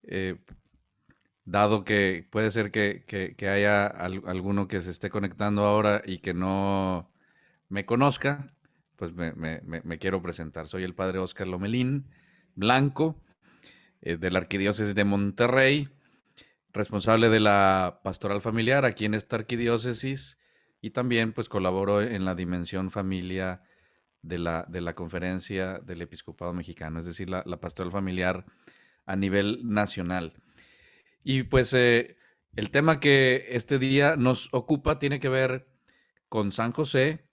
eh, dado que puede ser que haya alguno que se esté conectando ahora y que no me conozca, pues me quiero presentar. Soy el padre Óscar Lomelín Blanco, de la Arquidiócesis de Monterrey, responsable de la pastoral familiar aquí en esta arquidiócesis, y también pues colaboro en la dimensión familia de la conferencia del episcopado mexicano, es decir, la pastoral familiar a nivel nacional. Y pues el tema que este día nos ocupa tiene que ver con San José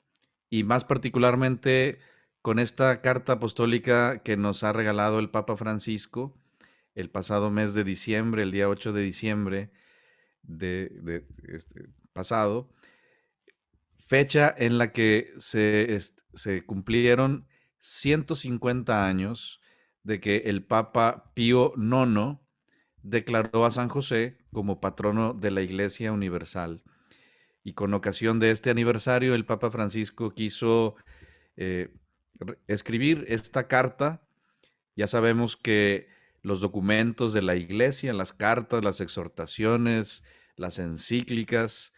y más particularmente con esta carta apostólica que nos ha regalado el Papa Francisco el pasado mes de diciembre, el día 8 de diciembre de pasado, fecha en la que se cumplieron 150 años de que el Papa Pío IX declaró a San José como patrono de la Iglesia Universal. Y con ocasión de este aniversario, el Papa Francisco quiso eh, escribir esta carta. Ya sabemos que los documentos de la Iglesia, las cartas, las exhortaciones, las encíclicas,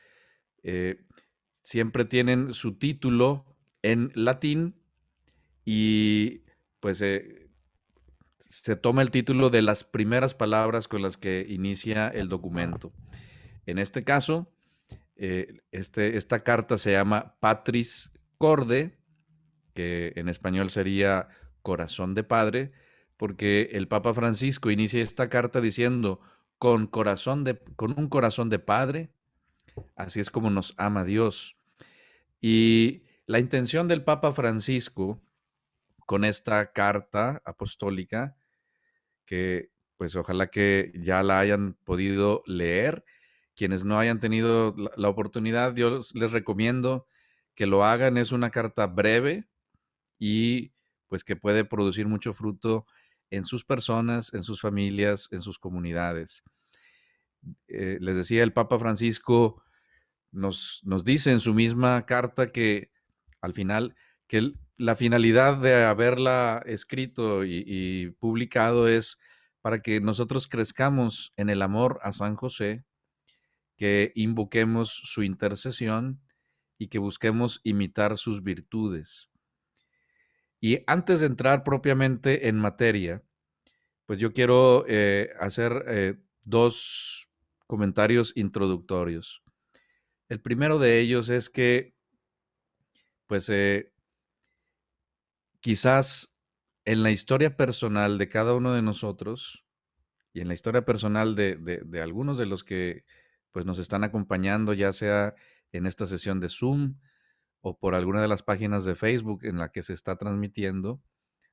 eh, siempre tienen su título en latín y pues se toma el título de las primeras palabras con las que inicia el documento. En este caso, esta carta se llama Patris Corde, que en español sería Corazón de Padre, porque el Papa Francisco inicia esta carta diciendo, con un corazón de padre, así es como nos ama Dios. Y la intención del Papa Francisco con esta carta apostólica, que pues ojalá que ya la hayan podido leer, quienes no hayan tenido la oportunidad, yo les recomiendo que lo hagan. Es una carta breve y pues que puede producir mucho fruto en sus personas, en sus familias, en sus comunidades. Les decía, el Papa Francisco nos dice en su misma carta que al final, que la finalidad de haberla escrito y publicado es para que nosotros crezcamos en el amor a San José, que invoquemos su intercesión y que busquemos imitar sus virtudes. Y antes de entrar propiamente en materia, pues yo quiero hacer dos comentarios introductorios. El primero de ellos es que, pues, quizás en la historia personal de cada uno de nosotros y en la historia personal de algunos de los que pues, nos están acompañando, ya sea en esta sesión de Zoom o por alguna de las páginas de Facebook en la que se está transmitiendo,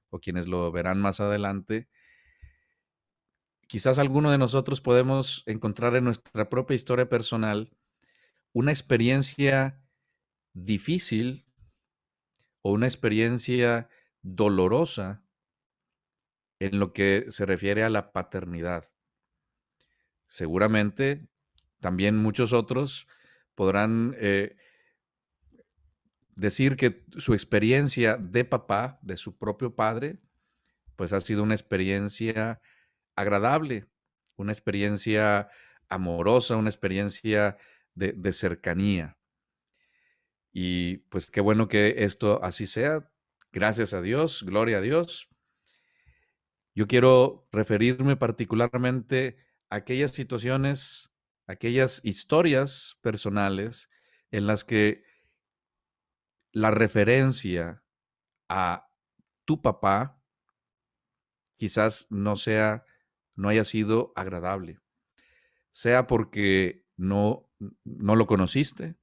o quienes lo verán más adelante, quizás alguno de nosotros podemos encontrar en nuestra propia historia personal una experiencia difícil o una experiencia dolorosa en lo que se refiere a la paternidad. Seguramente también muchos otros podrán decir que su experiencia de papá, de su propio padre, pues ha sido una experiencia agradable, una experiencia amorosa, una experiencia de cercanía. Y pues qué bueno que esto así sea. Gracias a Dios, gloria a Dios. Yo quiero referirme particularmente a aquellas situaciones, aquellas historias personales en las que la referencia a tu papá quizás no haya sido agradable, sea porque no lo conociste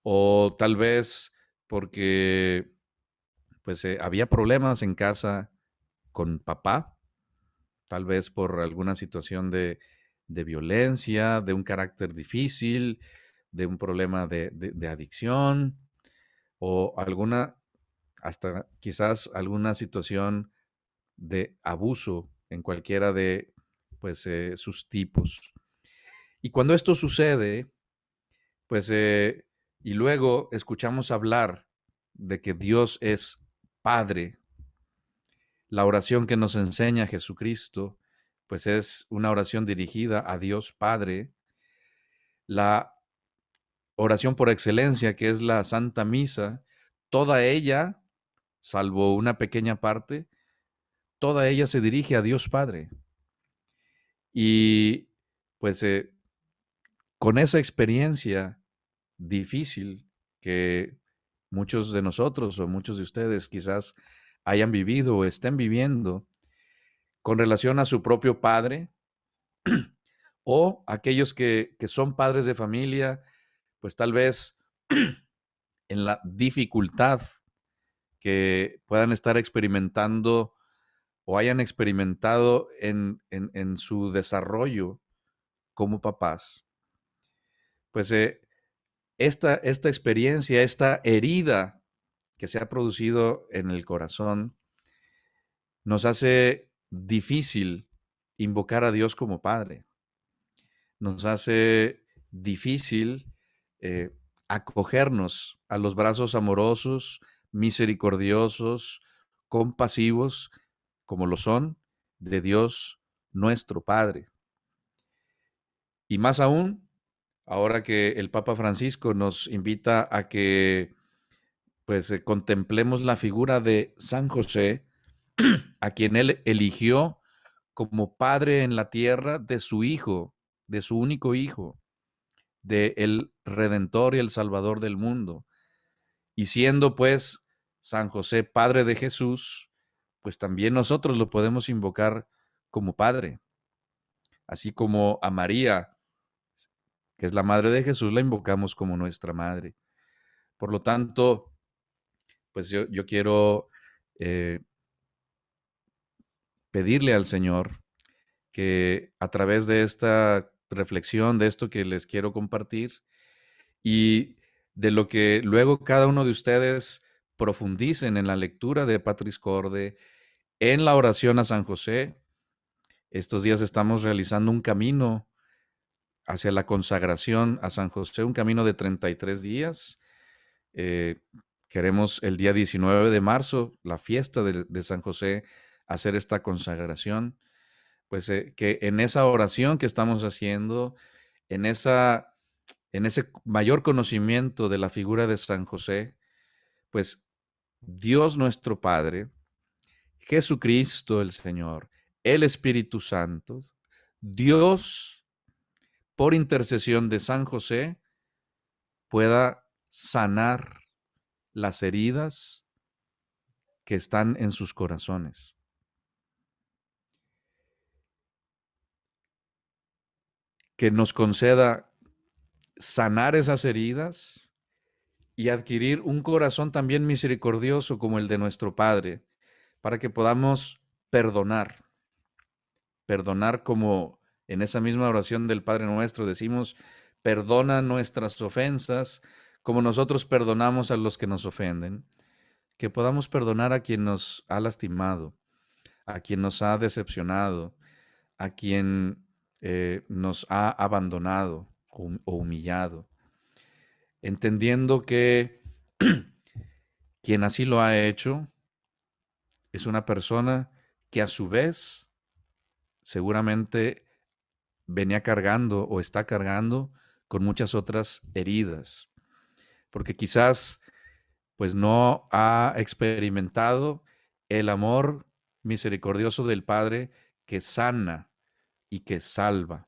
o tal vez porque pues había problemas en casa con papá, tal vez por alguna situación de violencia, de un carácter difícil, de un problema de adicción o hasta quizás alguna situación de abuso en cualquiera de pues, sus tipos. Y cuando esto sucede, pues, y luego escuchamos hablar de que Dios es Padre, la oración que nos enseña Jesucristo, pues es una oración dirigida a Dios Padre, la oración por excelencia, que es la Santa Misa, toda ella, salvo una pequeña parte, toda ella se dirige a Dios Padre. Y pues con esa experiencia difícil que muchos de nosotros o muchos de ustedes quizás hayan vivido o estén viviendo con relación a su propio padre o aquellos que son padres de familia, pues tal vez en la dificultad que puedan estar experimentando o hayan experimentado en su desarrollo como papás, pues esta experiencia, esta herida que se ha producido en el corazón, nos hace difícil invocar a Dios como Padre. Nos hace difícil eh, acogernos a los brazos amorosos, misericordiosos, compasivos, como lo son, de Dios nuestro Padre. Y más aún, ahora que el Papa Francisco nos invita a que pues contemplemos la figura de San José, a quien él eligió como padre en la tierra de su hijo, de su único hijo, de el Redentor y el Salvador del mundo. Y siendo pues San José padre de Jesús, pues también nosotros lo podemos invocar como padre, así como a María, que es la madre de Jesús, la invocamos como nuestra madre. Por lo tanto, pues yo quiero eh, pedirle al Señor que a través de esta reflexión, de esto que les quiero compartir y de lo que luego cada uno de ustedes profundicen en la lectura de Patris Corde, en la oración a San José. Estos días estamos realizando un camino hacia la consagración a San José, un camino de 33 días. Eh, Queremos el día 19 de marzo, la fiesta de San José, hacer esta consagración. Pues que en esa oración que estamos haciendo, en, en ese mayor conocimiento de la figura de San José, pues Dios nuestro Padre, Jesucristo el Señor, el Espíritu Santo, Dios, por intercesión de San José, pueda sanar las heridas que están en sus corazones. Que nos conceda sanar esas heridas y adquirir un corazón también misericordioso como el de nuestro Padre, para que podamos perdonar. Perdonar como en esa misma oración del Padre Nuestro decimos, perdona nuestras ofensas como nosotros perdonamos a los que nos ofenden. Que podamos perdonar a quien nos ha lastimado, a quien nos ha decepcionado, a quien nos ha abandonado o humillado, entendiendo que quien así lo ha hecho es una persona que a su vez seguramente venía cargando o está cargando con muchas otras heridas, porque quizás pues no ha experimentado el amor misericordioso del Padre que sana y que salva.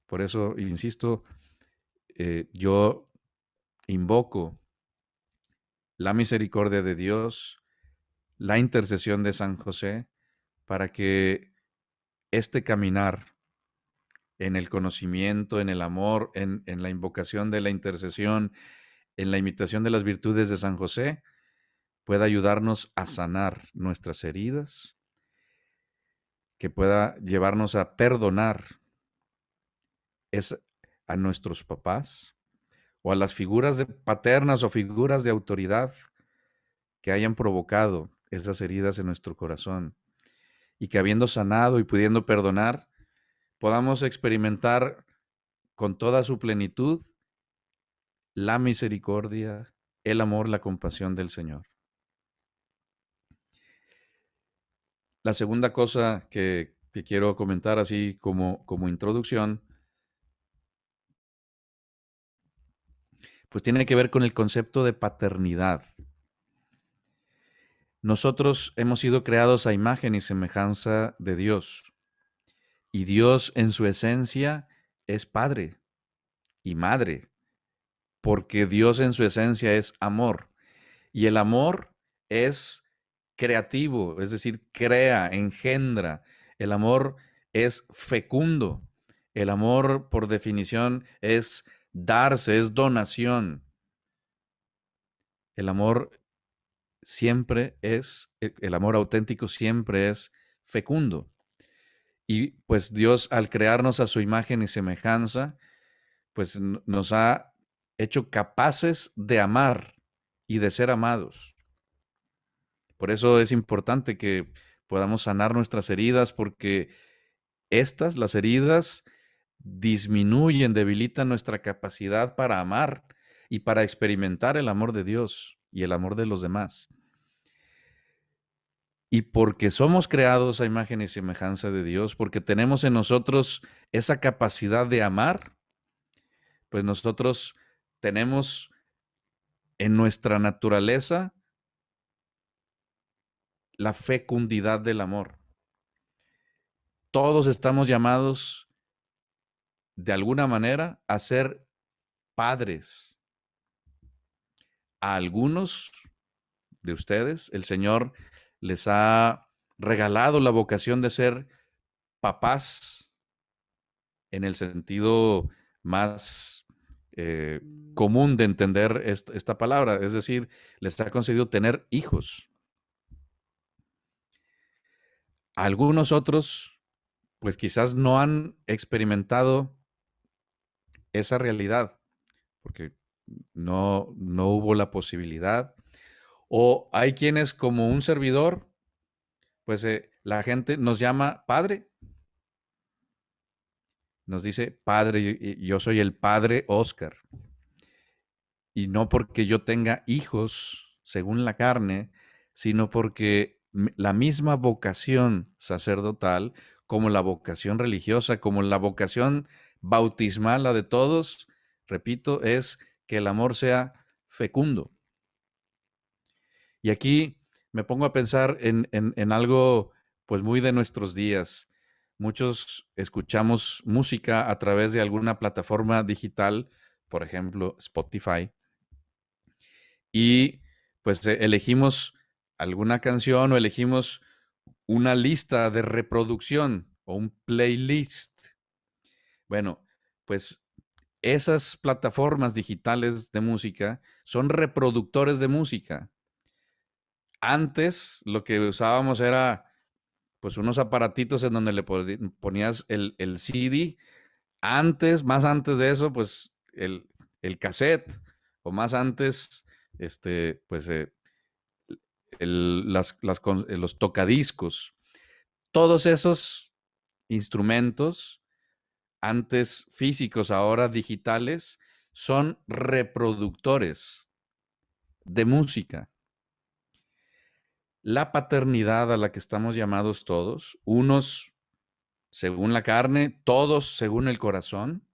Por eso, insisto, yo invoco la misericordia de Dios, la intercesión de San José, para que este caminar en el conocimiento, en el amor, en la invocación de la intercesión, en la imitación de las virtudes de San José, pueda ayudarnos a sanar nuestras heridas, que pueda llevarnos a perdonar a nuestros papás o a las figuras paternas o figuras de autoridad que hayan provocado esas heridas en nuestro corazón y que habiendo sanado y pudiendo perdonar, podamos experimentar con toda su plenitud la misericordia, el amor, la compasión del Señor. La segunda cosa que que quiero comentar así como introducción, pues tiene que ver con el concepto de paternidad. Nosotros hemos sido creados a imagen y semejanza de Dios, y Dios en su esencia es Padre y Madre, porque Dios en su esencia es amor, y el amor es creativo, es decir, crea, engendra. El amor es fecundo. El amor, por definición, es darse, es donación. El amor siempre es, el amor auténtico siempre es fecundo. Y pues Dios, al crearnos a su imagen y semejanza, pues nos ha hecho capaces de amar y de ser amados. Por eso es importante que podamos sanar nuestras heridas, porque estas, las heridas, disminuyen, debilitan nuestra capacidad para amar y para experimentar el amor de Dios y el amor de los demás. Y porque somos creados a imagen y semejanza de Dios, porque tenemos en nosotros esa capacidad de amar, pues nosotros tenemos en nuestra naturaleza la fecundidad del amor. Todos estamos llamados de alguna manera a ser padres. A algunos de ustedes, el Señor les ha regalado la vocación de ser papás en el sentido más común de entender esta palabra, es decir, les ha concedido tener hijos. Algunos otros, pues quizás no han experimentado esa realidad, porque no hubo la posibilidad. O hay quienes, como un servidor, pues la gente nos llama padre. Nos dice padre, yo soy el padre Oscar. Y no porque yo tenga hijos según la carne, sino porque la misma vocación sacerdotal, como la vocación religiosa, como la vocación bautismal, la de todos, repito, es que el amor sea fecundo. Y aquí me pongo a pensar en algo pues muy de nuestros días. Muchos escuchamos música a través de alguna plataforma digital, por ejemplo Spotify, y pues elegimos alguna canción o elegimos una lista de reproducción o un playlist. Bueno, pues esas plataformas digitales de música son reproductores de música. Antes lo que usábamos era pues unos aparatitos en donde le ponías el CD. Antes, más antes de eso, pues el cassette, o más antes, pues los tocadiscos. Todos esos instrumentos, antes físicos, ahora digitales, son reproductores de música. La paternidad a la que estamos llamados todos, unos según la carne, todos según el corazón,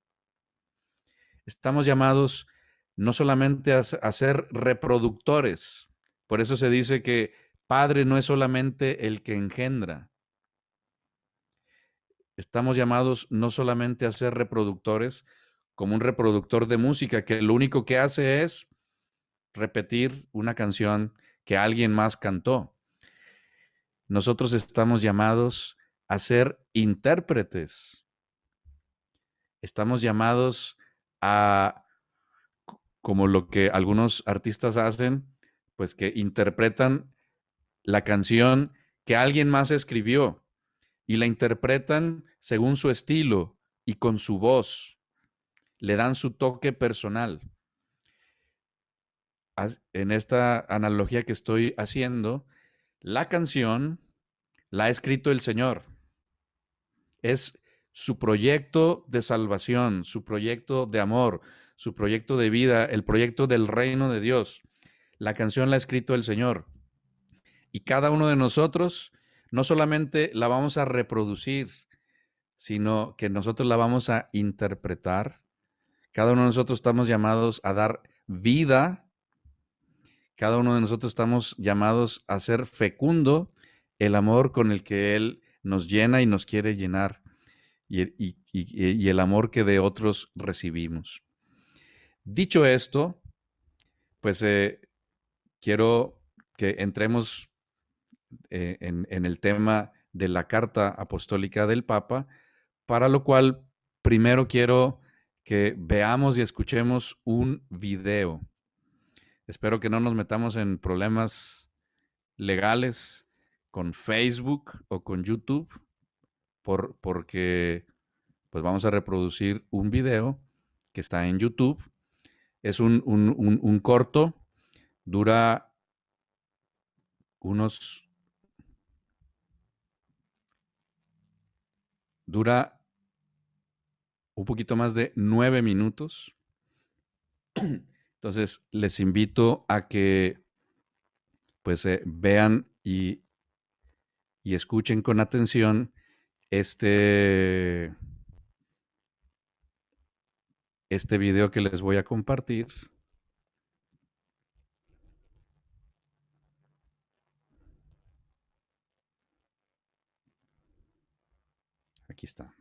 estamos llamados no solamente a ser reproductores. Por eso se dice que padre no es solamente el que engendra. Estamos llamados no solamente a ser reproductores, como un reproductor de música, que lo único que hace es repetir una canción que alguien más cantó. Nosotros estamos llamados a ser intérpretes. Estamos llamados a, como lo que algunos artistas hacen, pues que interpretan la canción que alguien más escribió y la interpretan según su estilo y con su voz. Le dan su toque personal. En esta analogía que estoy haciendo, la canción la ha escrito el Señor. Es su proyecto de salvación, su proyecto de amor, su proyecto de vida, el proyecto del reino de Dios. La canción la ha escrito el Señor. Y cada uno de nosotros, no solamente la vamos a reproducir, sino que nosotros la vamos a interpretar. Cada uno de nosotros estamos llamados a dar vida. Cada uno de nosotros estamos llamados a ser fecundo el amor con el que Él nos llena y nos quiere llenar y el amor que de otros recibimos. Dicho esto, pues quiero que entremos en el tema de la carta apostólica del Papa, para lo cual primero quiero que veamos y escuchemos un video. Espero que no nos metamos en problemas legales con Facebook o con YouTube, porque pues vamos a reproducir un video que está en YouTube. Es un corto, dura dura un poquito más de 9 minutos. Entonces les invito a que pues vean y escuchen con atención este video que les voy a compartir. Aquí está.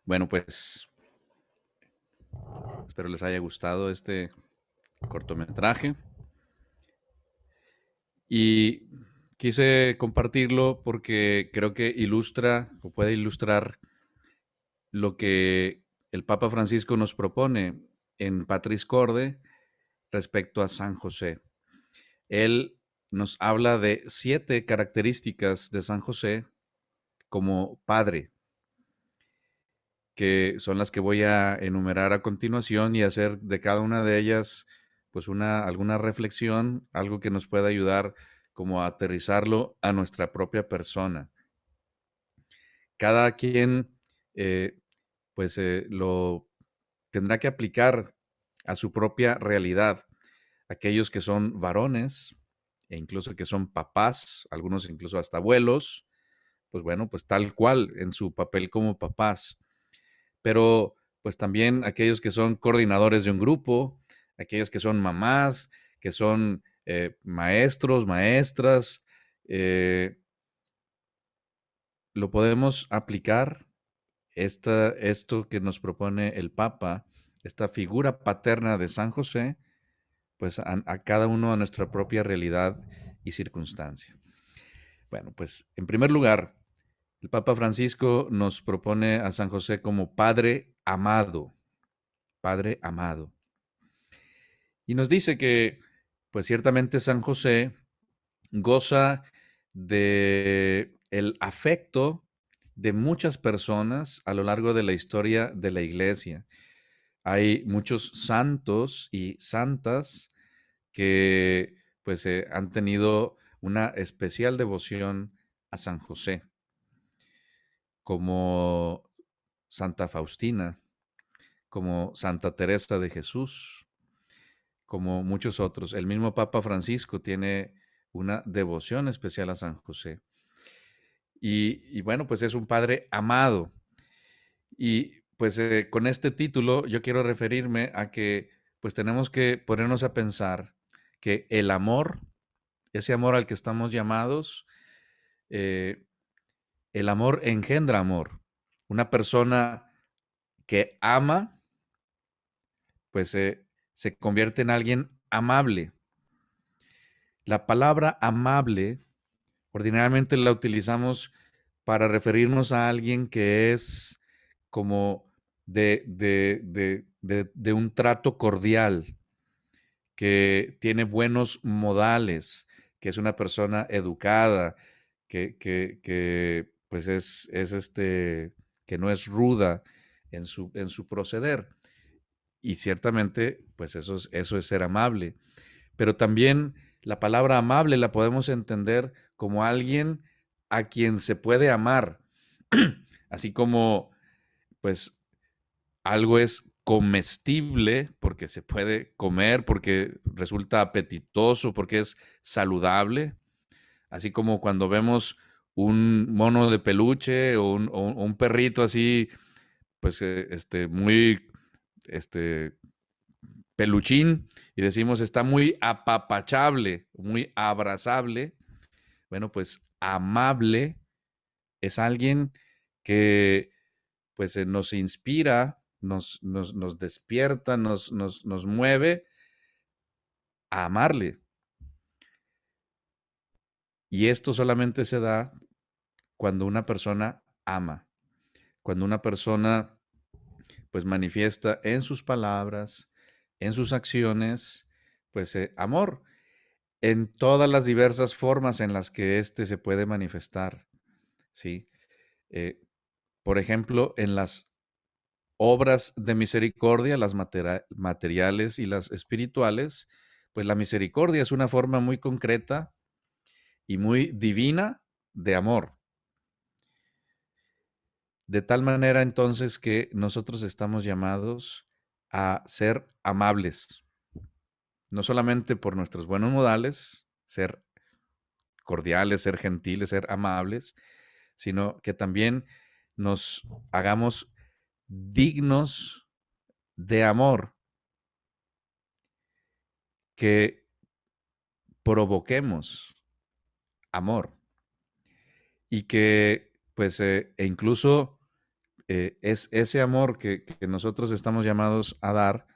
Bueno, pues espero les haya gustado este cortometraje y quise compartirlo porque creo que ilustra o puede ilustrar lo que el Papa Francisco nos propone en Patris Corde respecto a San José. Él nos habla de 7 características de San José como padre, que son las que voy a enumerar a continuación y hacer de cada una de ellas pues alguna reflexión, algo que nos pueda ayudar como aterrizarlo a nuestra propia persona. Cada quien lo tendrá que aplicar a su propia realidad. Aquellos que son varones e incluso que son papás, algunos incluso hasta abuelos, pues bueno, pues tal cual en su papel como papás. Pero pues también aquellos que son coordinadores de un grupo, aquellos que son mamás, que son maestros, maestras, lo podemos aplicar esto que nos propone el Papa, esta figura paterna de San José, pues a cada uno a nuestra propia realidad y circunstancia. Bueno, pues en primer lugar, el Papa Francisco nos propone a San José como Padre amado, Padre amado. Y nos dice que, pues ciertamente San José goza de el afecto de muchas personas a lo largo de la historia de la Iglesia. Hay muchos santos y santas que pues han tenido una especial devoción a San José, como Santa Faustina, como Santa Teresa de Jesús, como muchos otros. El mismo Papa Francisco tiene una devoción especial a San José. Y bueno, pues es un padre amado. Y pues con este título yo quiero referirme a que pues tenemos que ponernos a pensar que el amor, ese amor al que estamos llamados, eh, el amor engendra amor. Una persona que ama, pues se convierte en alguien amable. La palabra amable ordinariamente la utilizamos para referirnos a alguien que es como de un trato cordial, que tiene buenos modales, que es una persona educada, pues que no es ruda en su proceder. Y ciertamente, pues eso es ser amable. Pero también la palabra amable la podemos entender como alguien a quien se puede amar, así como pues algo es comestible porque se puede comer, porque resulta apetitoso, porque es saludable, así como cuando vemos un mono de peluche o un perrito así, pues muy este, peluchín y decimos está muy apapachable, muy abrazable. Bueno, pues amable es alguien que pues nos inspira, nos despierta, nos mueve a amarle. Y esto solamente se da cuando una persona ama, cuando una persona pues manifiesta en sus palabras, en sus acciones, pues amor en todas las diversas formas en las que éste se puede manifestar, ¿sí? Eh, por ejemplo, en las obras de misericordia, las materiales y las espirituales, pues la misericordia es una forma muy concreta y muy divina de amor. De tal manera entonces que nosotros estamos llamados a ser amables, no solamente por nuestros buenos modales, ser cordiales, ser gentiles, ser amables, sino que también nos hagamos dignos de amor, que provoquemos amor y que pues e incluso es ese amor que nosotros estamos llamados a dar,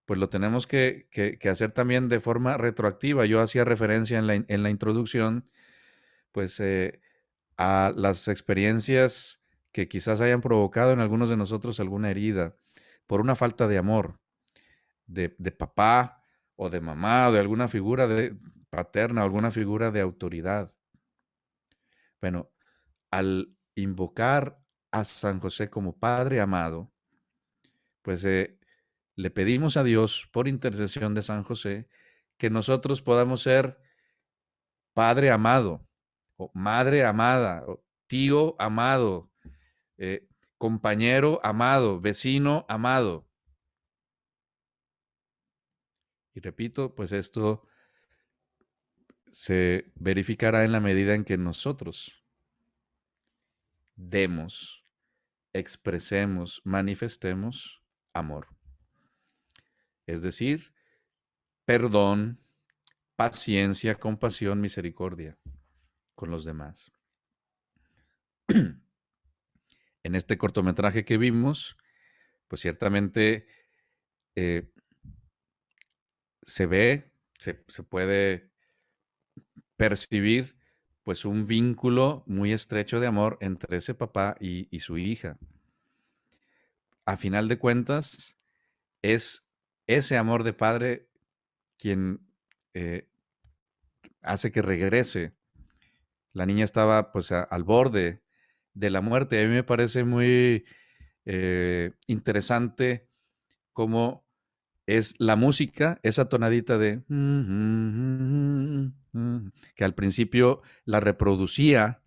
pues lo tenemos que hacer también de forma retroactiva. Yo hacía referencia en la introducción, pues a las experiencias que quizás hayan provocado en algunos de nosotros alguna herida por una falta de amor de papá o de mamá o de alguna figura paterna o alguna figura de autoridad. Bueno, al invocar a San José como Padre amado, pues le pedimos a Dios por intercesión de San José que nosotros podamos ser padre amado, o madre amada, o tío amado, compañero amado, vecino amado. Y repito, pues esto se verificará en la medida en que nosotros demos, expresemos, manifestemos amor. Es decir, perdón, paciencia, compasión, misericordia con los demás. En este cortometraje que vimos, pues ciertamente se ve, se puede percibir pues un vínculo muy estrecho de amor entre ese papá y su hija. A final de cuentas, es ese amor de padre quien hace que regrese. La niña estaba pues al borde de la muerte. A mí me parece muy interesante cómo es la música, esa tonadita de que al principio la reproducía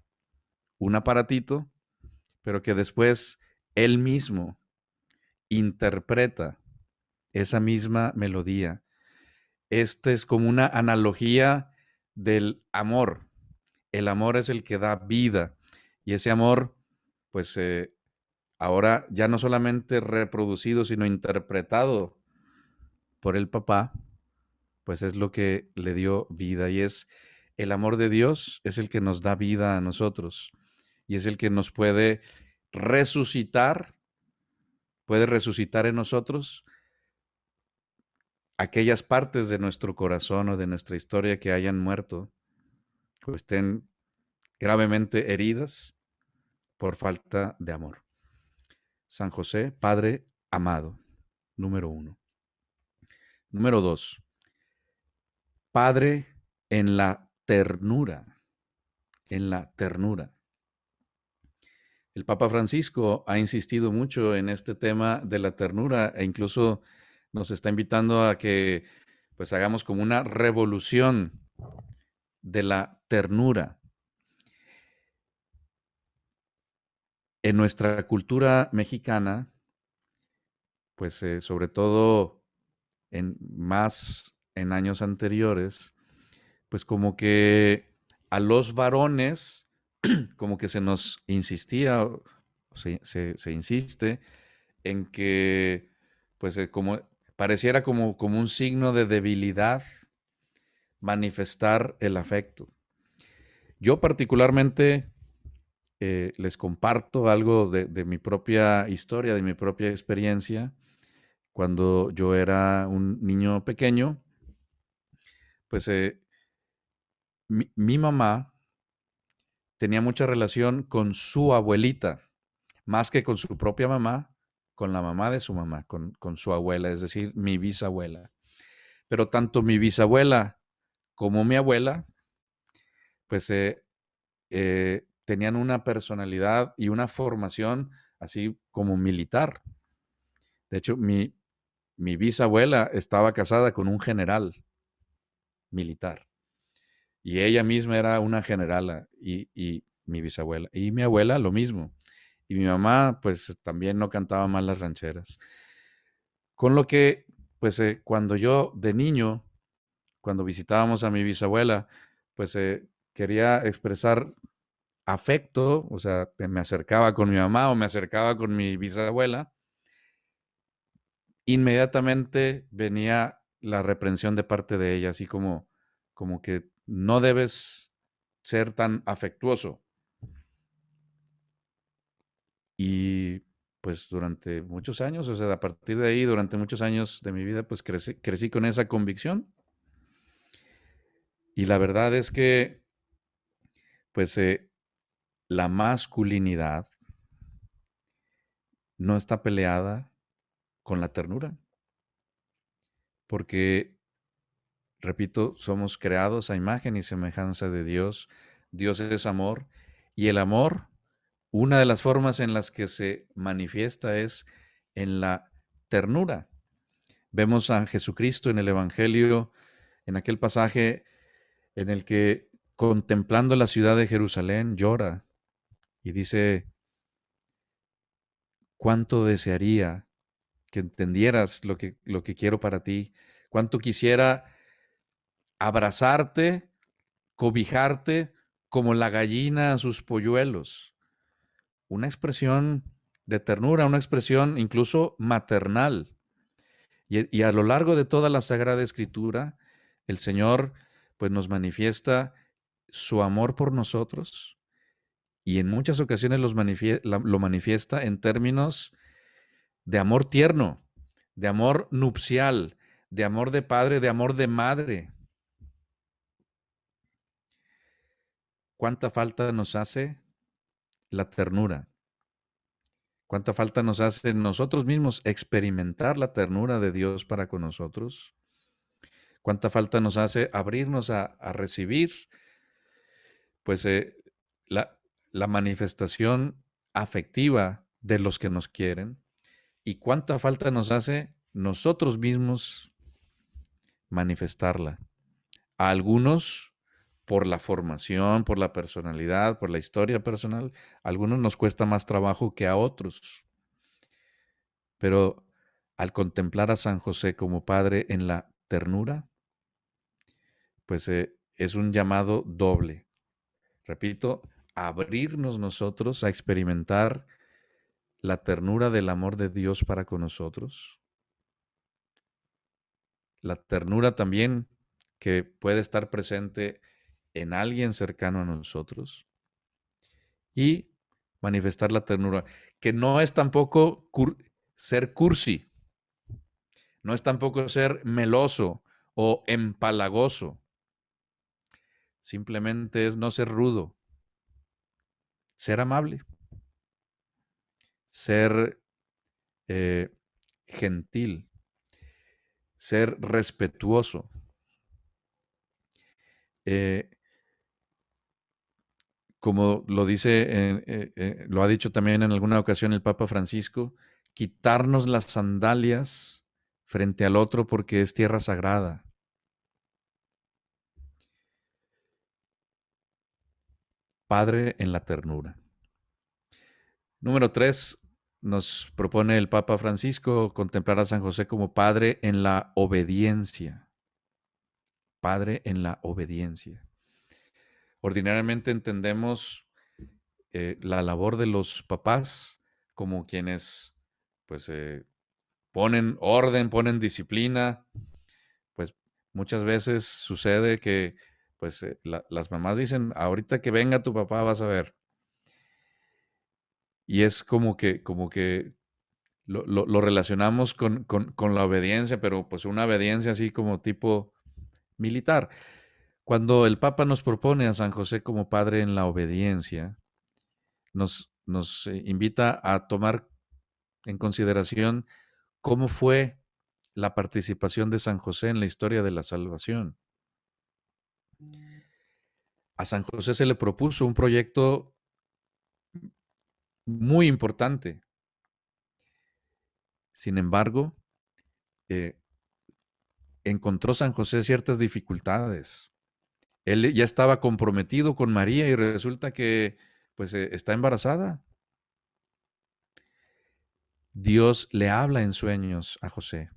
un aparatito, pero que después él mismo interpreta esa misma melodía. Este es como una analogía del amor. El amor es el que da vida y ese amor, pues ahora ya no solamente reproducido, sino interpretado por el papá, pues es lo que le dio vida y es el amor de Dios, es el que nos da vida a nosotros y es el que nos puede resucitar en nosotros aquellas partes de nuestro corazón o de nuestra historia que hayan muerto o estén gravemente heridas por falta de amor. San José, Padre amado, número 1. Número 2, Padre en la ternura, en la ternura. El Papa Francisco ha insistido mucho en este tema de la ternura e incluso nos está invitando a que pues hagamos como una revolución de la ternura. En nuestra cultura mexicana, pues sobre todo más en años anteriores, pues como que a los varones, como que se nos insistía, se insiste en que, pues como pareciera como un signo de debilidad manifestar el afecto. Yo particularmente les comparto algo de mi propia historia, de mi propia experiencia. Cuando yo era un niño pequeño, pues mi mamá tenía mucha relación con su abuelita, más que con su propia mamá, con la mamá de su mamá, con su abuela, es decir, mi bisabuela. Pero tanto mi bisabuela como mi abuela, pues tenían una personalidad y una formación así como militar. De hecho, mi bisabuela estaba casada con un general militar y ella misma era una generala y mi bisabuela. Y mi abuela lo mismo. Y mi mamá pues también no cantaba mal las rancheras. Con lo que pues cuando yo de niño, cuando visitábamos a mi bisabuela, pues quería expresar afecto, o sea, me acercaba con mi mamá o me acercaba con mi bisabuela, inmediatamente venía la reprensión de parte de ella, así como que no debes ser tan afectuoso. Y pues durante muchos años, o sea, a partir de ahí, durante muchos años de mi vida, pues crecí con esa convicción. Y la verdad es que, pues, la masculinidad no está peleada con la ternura, porque repito, somos creados a imagen y semejanza de Dios. Dios es amor y el amor, una de las formas en las que se manifiesta es en la ternura. Vemos a Jesucristo en el Evangelio, en aquel pasaje en el que contemplando la ciudad de Jerusalén, llora y dice, cuánto desearía que entendieras lo que quiero para ti, cuánto quisiera abrazarte, cobijarte como la gallina a sus polluelos. Una expresión de ternura, una expresión incluso maternal. Y a lo largo de toda la Sagrada Escritura, el Señor pues nos manifiesta su amor por nosotros y en muchas ocasiones lo manifiesta en términos de amor tierno, de amor nupcial, de amor de padre, de amor de madre. ¿Cuánta falta nos hace la ternura? ¿Cuánta falta nos hace nosotros mismos experimentar la ternura de Dios para con nosotros? ¿Cuánta falta nos hace abrirnos a recibir pues la, la manifestación afectiva de los que nos quieren? ¿Y cuánta falta nos hace nosotros mismos manifestarla? A algunos por la formación, por la personalidad, por la historia personal, a algunos nos cuesta más trabajo que a otros. Pero al contemplar a San José como padre en la ternura, pues es un llamado doble. Repito, abrirnos nosotros a experimentar la ternura del amor de Dios para con nosotros. La ternura también que puede estar presente en alguien cercano a nosotros. Y manifestar la ternura, que no es tampoco ser cursi, no es tampoco ser meloso o empalagoso, simplemente es no ser rudo, ser amable, ser eh, gentil, ser respetuoso. Eh, como lo dice, lo ha dicho también en alguna ocasión el Papa Francisco, quitarnos las sandalias frente al otro porque es tierra sagrada. Padre en la ternura. Número 3, nos propone el Papa Francisco contemplar a San José como padre en la obediencia. Padre en la obediencia. Ordinariamente entendemos la labor de los papás como quienes pues ponen orden, ponen disciplina. Pues muchas veces sucede que pues las mamás dicen, ahorita que venga tu papá vas a ver. Y es como que lo relacionamos con la obediencia, pero pues una obediencia así como tipo militar. Cuando el Papa nos propone a San José como padre en la obediencia, nos invita a tomar en consideración cómo fue la participación de San José en la historia de la salvación. A San José se le propuso un proyecto muy importante. Sin embargo, eh, encontró San José ciertas dificultades. Él ya estaba comprometido con María y resulta que pues está embarazada. Dios le habla en sueños a José.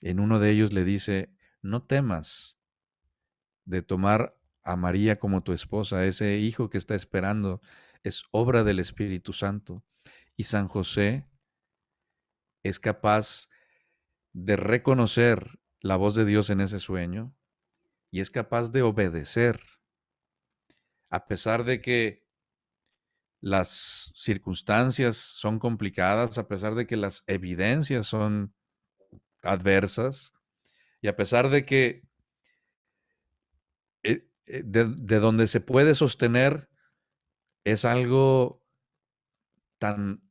En uno de ellos le dice, no temas de tomar a María como tu esposa, ese hijo que está esperando es obra del Espíritu Santo. Y San José es capaz de reconocer la voz de Dios en ese sueño y es capaz de obedecer, a pesar de que las circunstancias son complicadas, a pesar de que las evidencias son adversas y a pesar de que de donde se puede sostener es algo tan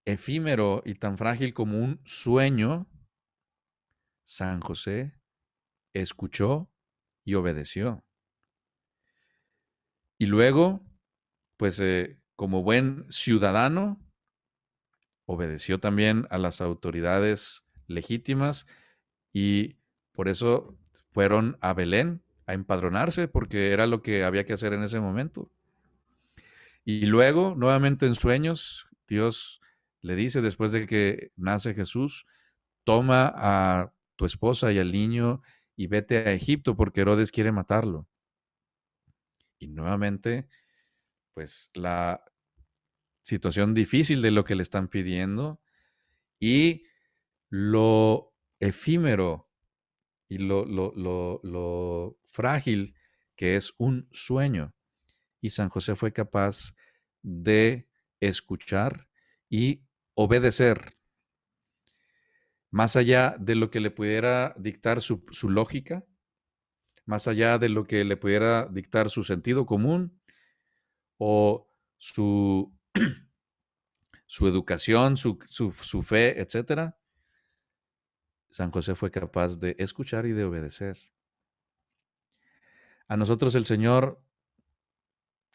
efímero y tan frágil como un sueño, San José escuchó y obedeció. Y luego, pues como buen ciudadano, obedeció también a las autoridades legítimas y por eso fueron a Belén a empadronarse porque era lo que había que hacer en ese momento. Y luego, nuevamente en sueños, Dios le dice, después de que nace Jesús, toma a tu esposa y al niño y vete a Egipto porque Herodes quiere matarlo. Y nuevamente, pues la situación difícil de lo que le están pidiendo y lo efímero y lo frágil que es un sueño. Y San José fue capaz de escuchar y obedecer, más allá de lo que le pudiera dictar su lógica, más allá de lo que le pudiera dictar su sentido común o su educación, su fe, etcétera. San José fue capaz de escuchar y de obedecer. A nosotros el Señor,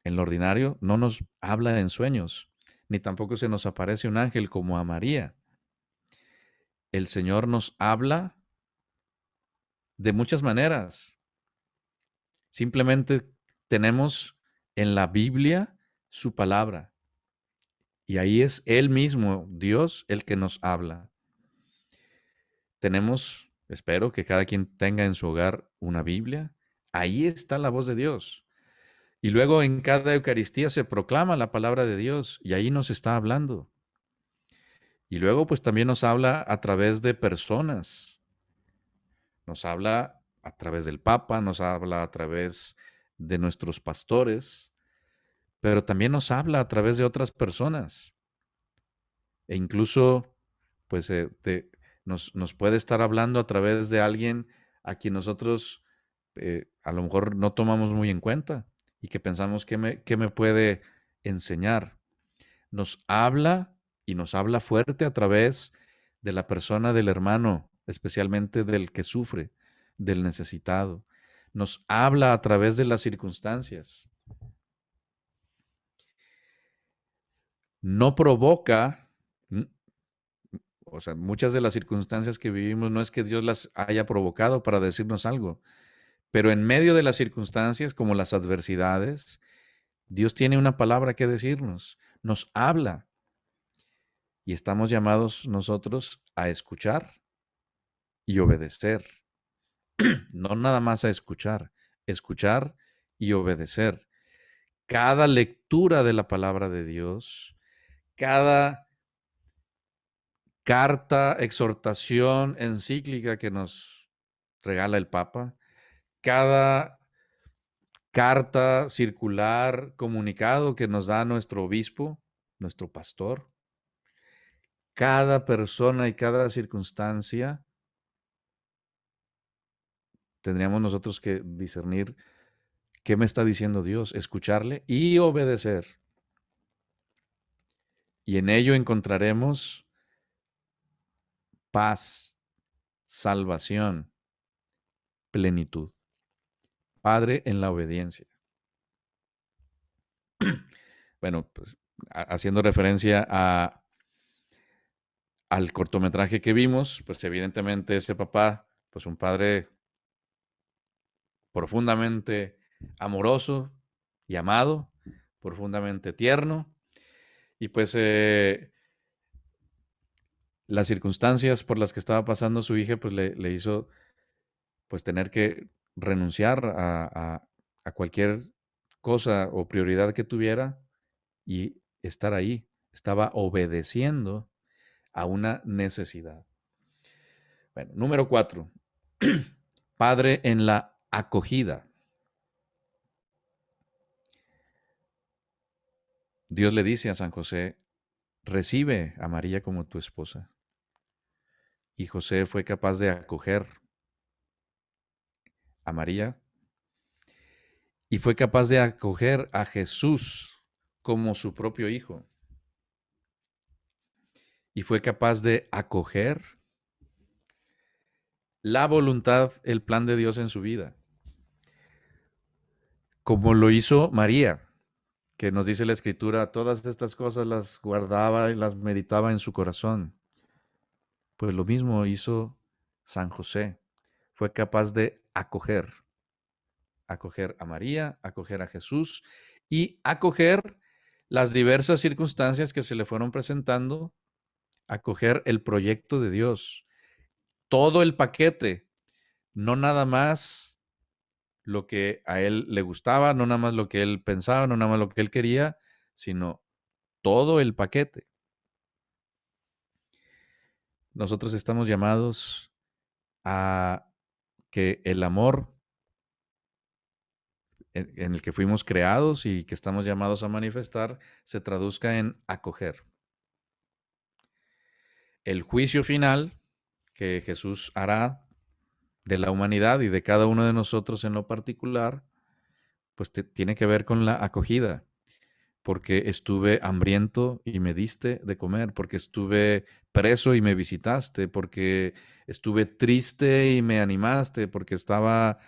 en lo ordinario, no nos habla en sueños, ni tampoco se nos aparece un ángel como a María. El Señor nos habla de muchas maneras. Simplemente tenemos en la Biblia su palabra. Y ahí es Él mismo, Dios, el que nos habla. Tenemos, espero que cada quien tenga en su hogar una Biblia. Ahí está la voz de Dios. Y luego en cada Eucaristía se proclama la palabra de Dios y ahí nos está hablando. Y luego pues también nos habla a través de personas. Nos habla a través del Papa, nos habla a través de nuestros pastores, pero también nos habla a través de otras personas. E incluso pues nos puede estar hablando a través de alguien a quien nosotros a lo mejor no tomamos muy en cuenta y que pensamos qué me puede enseñar. Nos habla y nos habla fuerte a través de la persona del hermano, especialmente del que sufre, del necesitado. Nos habla a través de las circunstancias. No provoca, o sea, muchas de las circunstancias que vivimos no es que Dios las haya provocado para decirnos algo, pero en medio de las circunstancias, como las adversidades, Dios tiene una palabra que decirnos, nos habla y estamos llamados nosotros a escuchar y obedecer. No nada más a escuchar, escuchar y obedecer. Cada lectura de la palabra de Dios, cada carta, exhortación, encíclica que nos regala el Papa, cada carta circular, comunicado que nos da nuestro obispo, nuestro pastor, cada persona y cada circunstancia, tendríamos nosotros que discernir qué me está diciendo Dios, escucharle y obedecer. Y en ello encontraremos paz, salvación, plenitud. Padre en la obediencia. Bueno, pues haciendo referencia al cortometraje que vimos, pues evidentemente ese papá, pues un padre profundamente amoroso y amado, profundamente tierno, y pues las circunstancias por las que estaba pasando su hija, pues le hizo pues tener que renunciar a cualquier cosa o prioridad que tuviera y estar ahí. Estaba obedeciendo a una necesidad. Bueno, número 4. Padre en la acogida. Dios le dice a San José, recibe a María como tu esposa. Y José fue capaz de acoger a María y fue capaz de acoger a Jesús como su propio hijo. Y fue capaz de acoger la voluntad, el plan de Dios en su vida, como lo hizo María, que nos dice la Escritura, todas estas cosas las guardaba y las meditaba en su corazón. Pues lo mismo hizo San José, fue capaz de acoger. acoger a María, acoger a Jesús y acoger las diversas circunstancias que se le fueron presentando, acoger el proyecto de Dios, todo el paquete, no nada más lo que a él le gustaba, no nada más lo que él pensaba, no nada más lo que él quería, sino todo el paquete. Nosotros estamos llamados a que el amor en el que fuimos creados y que estamos llamados a manifestar se traduzca en acoger. El juicio final que Jesús hará de la humanidad y de cada uno de nosotros en lo particular, pues tiene que ver con la acogida, porque estuve hambriento y me diste de comer, porque estuve preso y me visitaste, porque estuve triste y me animaste, porque estaba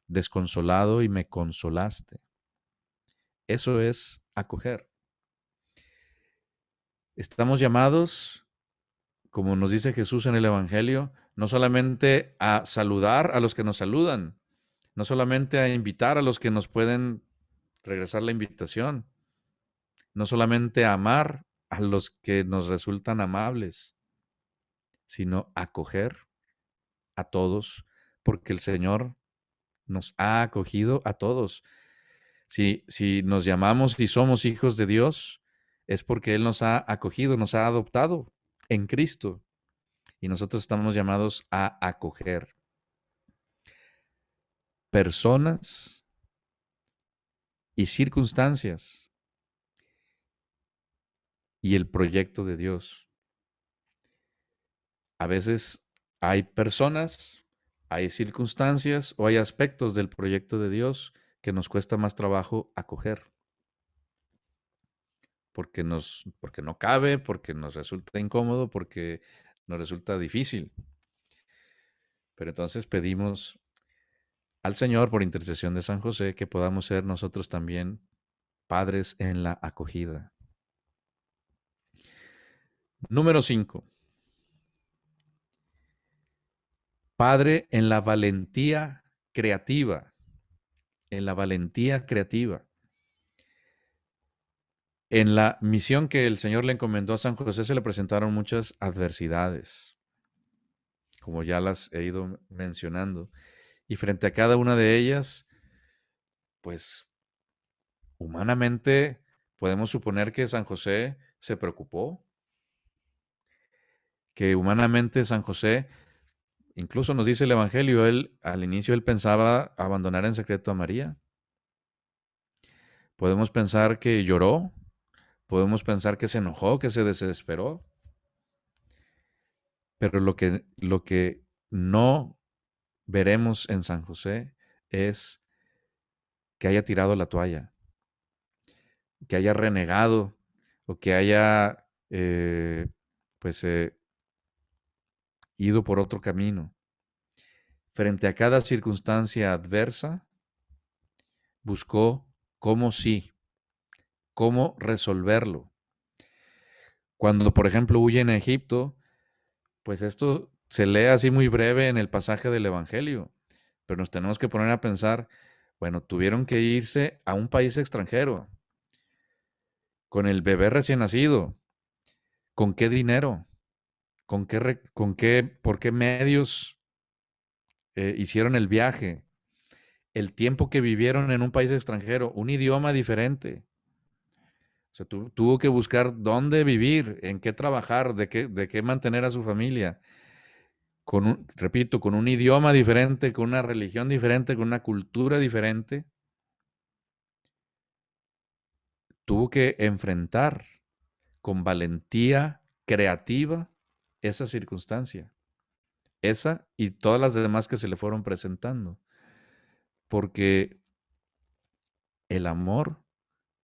desconsolado y me consolaste. Eso es acoger. Estamos llamados, como nos dice Jesús en el Evangelio, no solamente a saludar a los que nos saludan, no solamente a invitar a los que nos pueden regresar la invitación, no solamente a amar a los que nos resultan amables, sino acoger a todos, porque el Señor nos ha acogido a todos. Si nos llamamos y somos hijos de Dios, es porque Él nos ha acogido, nos ha adoptado en Cristo. Y nosotros estamos llamados a acoger personas y circunstancias y el proyecto de Dios. A veces hay personas, hay circunstancias o hay aspectos del proyecto de Dios que nos cuesta más trabajo acoger. Porque no cabe, porque nos resulta incómodo, porque nos resulta difícil. Pero entonces pedimos al Señor, por intercesión de San José, que podamos ser nosotros también padres en la acogida. Número 5. Padre en la valentía creativa. En la valentía creativa. En la misión que el Señor le encomendó a San José se le presentaron muchas adversidades, como ya las he ido mencionando. Y frente a cada una de ellas, pues humanamente podemos suponer que San José se preocupó, que humanamente San José, incluso nos dice el Evangelio, él al inicio él pensaba abandonar en secreto a María. Podemos pensar que lloró, podemos pensar que se enojó, que se desesperó, pero lo que no veremos en San José es que haya tirado la toalla, que haya renegado o que haya pues ido por otro camino. Frente a cada circunstancia adversa, buscó cómo sí, cómo resolverlo. Cuando, por ejemplo, huyen a Egipto, pues esto se lee así muy breve en el pasaje del Evangelio, pero nos tenemos que poner a pensar, bueno, tuvieron que irse a un país extranjero, con el bebé recién nacido, ¿con qué dinero? ¿Por qué medios hicieron el viaje? El tiempo que vivieron en un país extranjero, un idioma diferente. O sea, tuvo que buscar dónde vivir, en qué trabajar, de qué mantener a su familia. Repito, con un idioma diferente, con una religión diferente, con una cultura diferente. Tuvo que enfrentar con valentía creativa esa circunstancia. Esa y todas las demás que se le fueron presentando. Porque el amor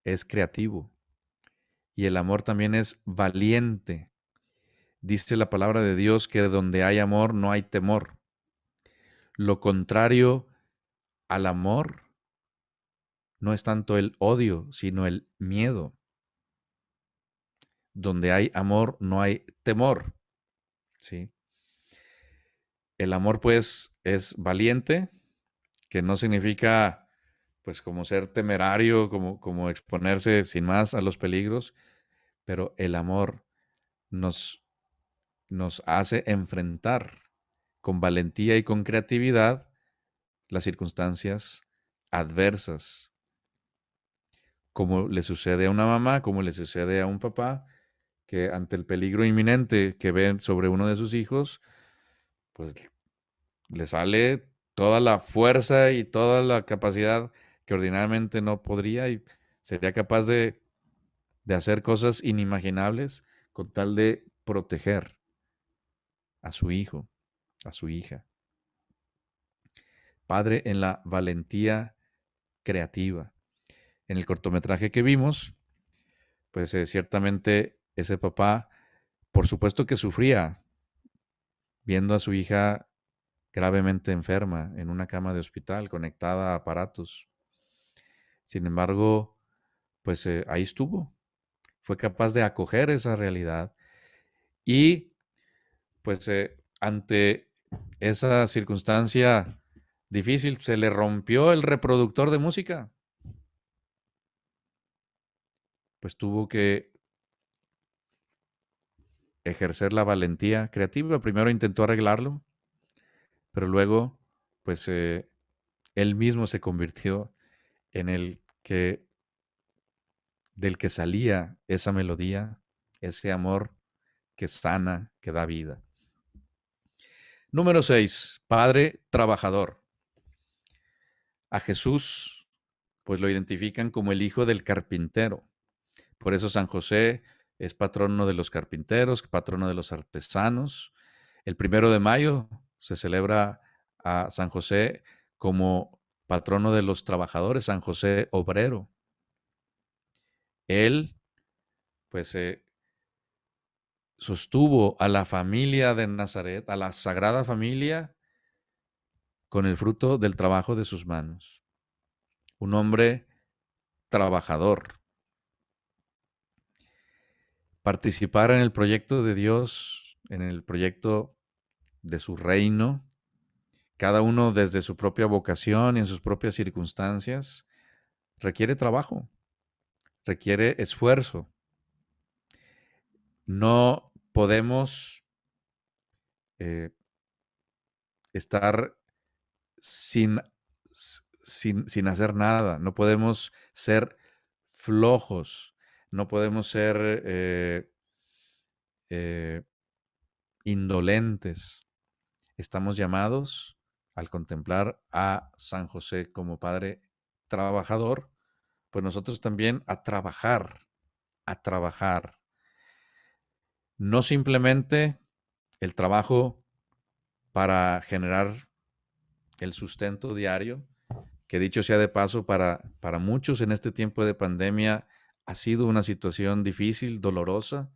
es creativo y el amor también es valiente. Dice la palabra de Dios que donde hay amor no hay temor. Lo contrario al amor no es tanto el odio, sino el miedo. Donde hay amor no hay temor. ¿Sí? El amor, pues, es valiente, que no significa pues como ser temerario, como exponerse sin más a los peligros, pero el amor nos, nos hace enfrentar con valentía y con creatividad las circunstancias adversas, como le sucede a una mamá, como le sucede a un papá, que ante el peligro inminente que ven sobre uno de sus hijos, pues le sale toda la fuerza y toda la capacidad que ordinariamente no podría y sería capaz de hacer cosas inimaginables con tal de proteger a su hijo, a su hija. Padre en la valentía creativa. En el cortometraje que vimos, pues ciertamente ese papá, por supuesto que sufría viendo a su hija gravemente enferma en una cama de hospital, conectada a aparatos. Sin embargo, pues ahí estuvo. Fue capaz de acoger esa realidad y pues ante esa circunstancia difícil se le rompió el reproductor de música. Pues tuvo que ejercer la valentía creativa. Primero intentó arreglarlo, pero luego pues él mismo se convirtió en el que del que salía esa melodía, ese amor que sana, que da vida. Número 6, Padre trabajador. A Jesús, pues lo identifican como el hijo del carpintero. Por eso San José es patrono de los carpinteros, patrono de los artesanos. El 1 de mayo se celebra a San José como patrono de los trabajadores, San José obrero. Él, pues, sostuvo a la familia de Nazaret, a la Sagrada Familia, con el fruto del trabajo de sus manos. Un hombre trabajador. Participar en el proyecto de Dios, en el proyecto de su reino, cada uno desde su propia vocación y en sus propias circunstancias, requiere trabajo, requiere esfuerzo. No podemos eh, estar sin, sin hacer nada, no podemos ser flojos, no podemos ser eh, indolentes. Estamos llamados, al contemplar a San José como Padre trabajador, pues nosotros también a trabajar, a trabajar. No simplemente el trabajo para generar el sustento diario, que dicho sea de paso, para muchos en este tiempo de pandemia ha sido una situación difícil, dolorosa.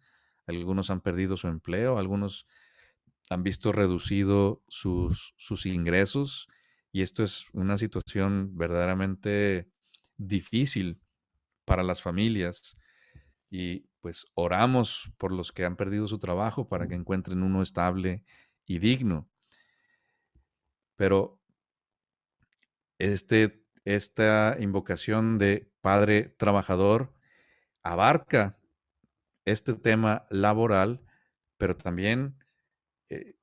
Algunos han perdido su empleo, algunos han visto reducido sus ingresos y esto es una situación verdaderamente difícil para las familias y pues oramos por los que han perdido su trabajo para que encuentren uno estable y digno. Pero esta invocación de Padre Trabajador abarca este tema laboral, pero también eh,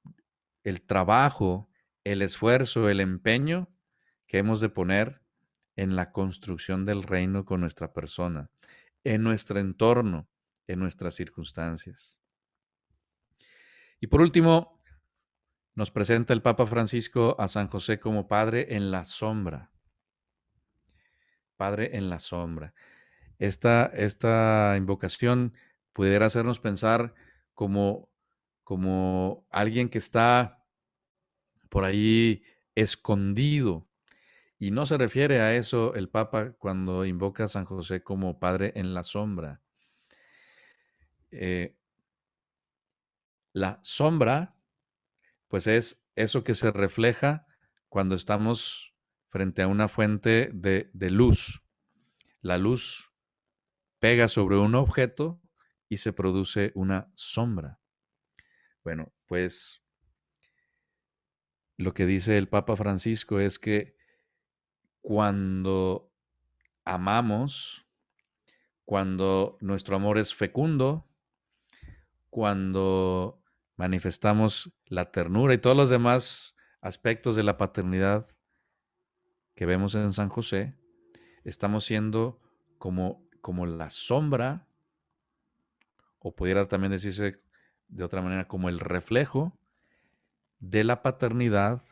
el trabajo, el esfuerzo, el empeño que hemos de poner en la construcción del reino con nuestra persona, en nuestro entorno, en nuestras circunstancias. Y por último, nos presenta el Papa Francisco a San José como Padre en la sombra. Padre en la sombra. Esta invocación pudiera hacernos pensar como, como alguien que está por ahí escondido. Y no se refiere a eso el Papa cuando invoca a San José como Padre en la sombra. Eh, la sombra, pues es eso que se refleja cuando estamos frente a una fuente de luz. La luz pega sobre un objeto y se produce una sombra. Bueno, pues lo que dice el Papa Francisco es que cuando amamos, cuando nuestro amor es fecundo, cuando manifestamos la ternura y todos los demás aspectos de la paternidad que vemos en San José, estamos siendo como la sombra, o pudiera también decirse de otra manera, como el reflejo de la paternidad,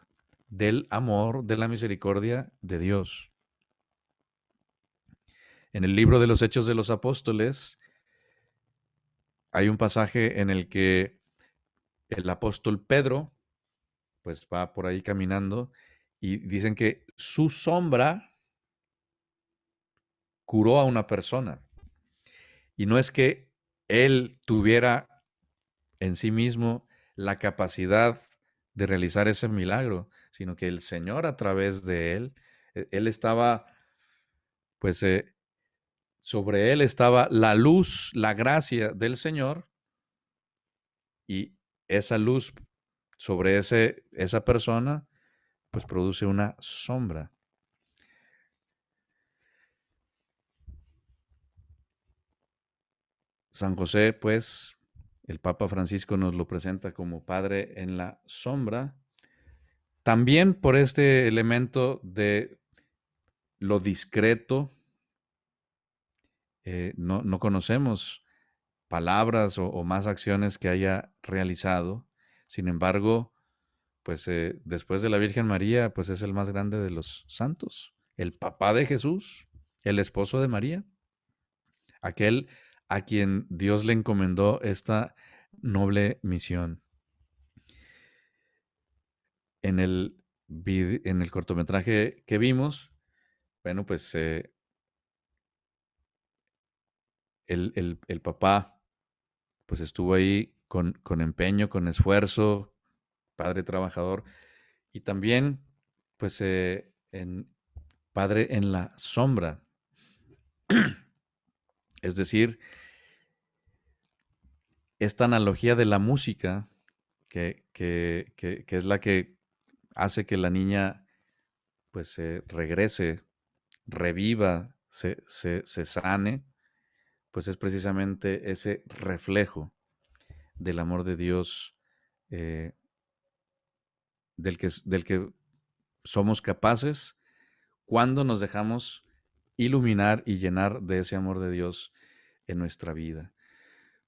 del amor, de la misericordia de Dios. En el libro de los Hechos de los Apóstoles hay un pasaje en el que el apóstol Pedro pues va por ahí caminando y dicen que su sombra curó a una persona. Y no es que él tuviera en sí mismo la capacidad de realizar ese milagro, sino que el Señor a través de él, él estaba, pues sobre él estaba la luz, la gracia del Señor, y esa luz sobre esa persona, pues produce una sombra. San José, pues, el Papa Francisco nos lo presenta como Padre en la sombra, también por este elemento de lo discreto. No conocemos palabras o más acciones que haya realizado. Sin embargo, pues después de la Virgen María, pues es el más grande de los santos, el papá de Jesús, el esposo de María, aquel a quien Dios le encomendó esta noble misión. En el cortometraje que vimos, bueno, pues el papá pues estuvo ahí con empeño, con esfuerzo, padre trabajador, y también pues padre en la sombra, es decir, esta analogía de la música que es la que hace que la niña pues regrese, reviva, se sane, pues es precisamente ese reflejo del amor de Dios, eh, del que somos capaces cuando nos dejamos iluminar y llenar de ese amor de Dios en nuestra vida.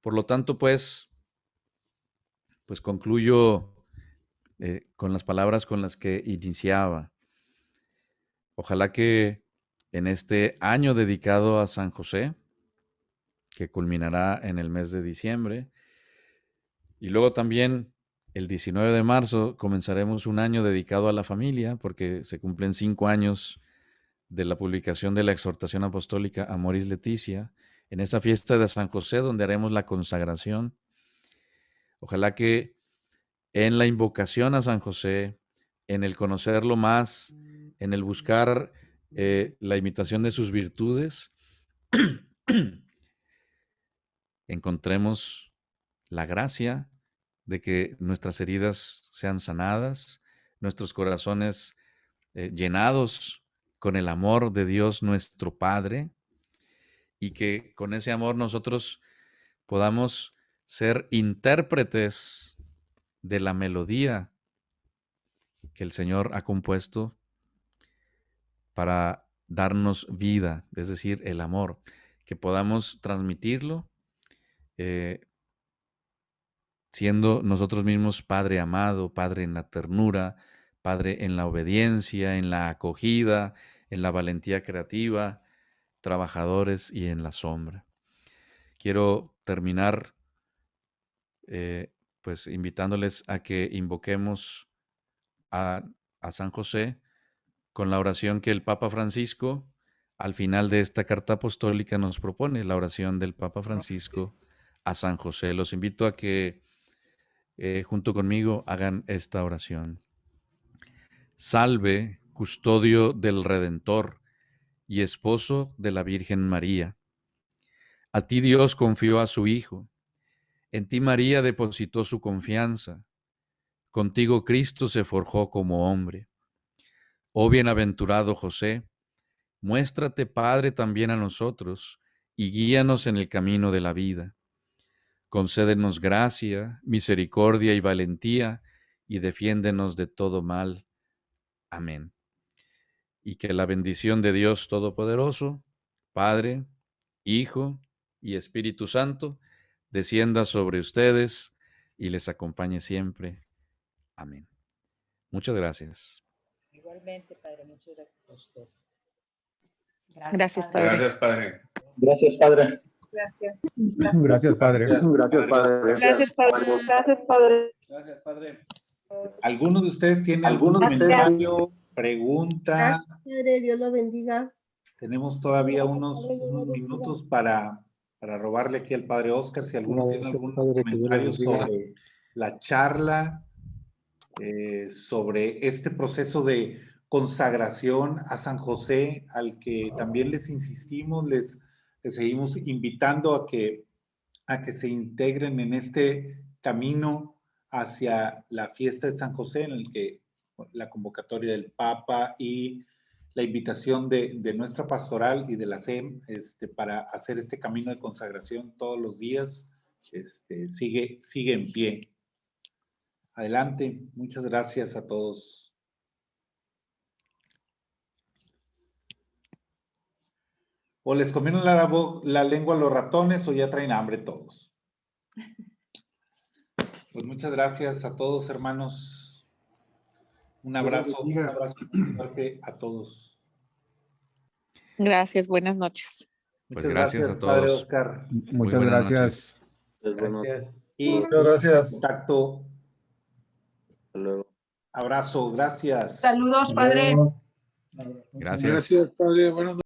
Por lo tanto, pues concluyo con las palabras con las que iniciaba. Ojalá que en este año dedicado a San José, que culminará en el mes de diciembre, y luego también el 19 de marzo comenzaremos un año dedicado a la familia, porque se cumplen 5 años de la publicación de la exhortación apostólica Amoris Laetitia, en esa fiesta de San José donde haremos la consagración. Ojalá que en la invocación a San José, en el conocerlo más, en el buscar la imitación de sus virtudes, encontremos la gracia de que nuestras heridas sean sanadas, nuestros corazones llenados con el amor de Dios nuestro Padre, y que con ese amor nosotros podamos ser intérpretes de la melodía que el Señor ha compuesto para darnos vida, es decir, el amor, que podamos transmitirlo eh, siendo nosotros mismos Padre amado, Padre en la ternura, Padre en la obediencia, en la acogida, en la valentía creativa, trabajadores y en la sombra. Quiero terminar eh, pues invitándoles a que invoquemos a, a San José con la oración que el Papa Francisco al final de esta carta apostólica nos propone, la oración del Papa Francisco a San José. Los invito a que junto conmigo hagan esta oración. Salve, custodio del Redentor y esposo de la Virgen María. A ti Dios confió a su Hijo. En ti María depositó su confianza. Contigo Cristo se forjó como hombre. Oh bienaventurado José, Muéstrate, Padre, también a nosotros, y guíanos en el camino de la vida. Concédenos gracia, misericordia y valentía, y defiéndenos de todo mal. Amén. Y que la bendición de Dios Todopoderoso, Padre, Hijo y Espíritu Santo, descienda sobre ustedes y les acompañe siempre. Amén. Muchas gracias. Igualmente, Padre, muchas gracias a usted. Gracias, Padre. Gracias, Padre. Gracias, Padre. Gracias. Gracias, Padre. Gracias, Padre. Gracias, Padre. Gracias, Padre. Gracias, Padre. ¿Alguno de ustedes tiene algún comentario, pregunta? Gracias, Padre, Dios lo bendiga. Tenemos todavía unos minutos para robarle aquí al Padre Oscar, si alguno tiene algún comentario sobre la charla, sobre este proceso de consagración a San José, al que también les insistimos, les seguimos invitando a que se integren en este camino hacia la fiesta de San José, en el que la convocatoria del Papa y la invitación de nuestra pastoral y de la SEM para hacer este camino de consagración todos los días, sigue en pie. Adelante, muchas gracias a todos. ¿O les comieron la lengua a los ratones o ya traen hambre todos? Pues muchas gracias a todos, hermanos. Un abrazo fuerte a todos. Gracias, buenas noches. Pues gracias a Padre todos. Oscar. Muchas buenas gracias. Gracias. Y Muchas gracias. contacto. Abrazo, gracias. Saludos, Padre. Gracias. Padre. Buenas noches.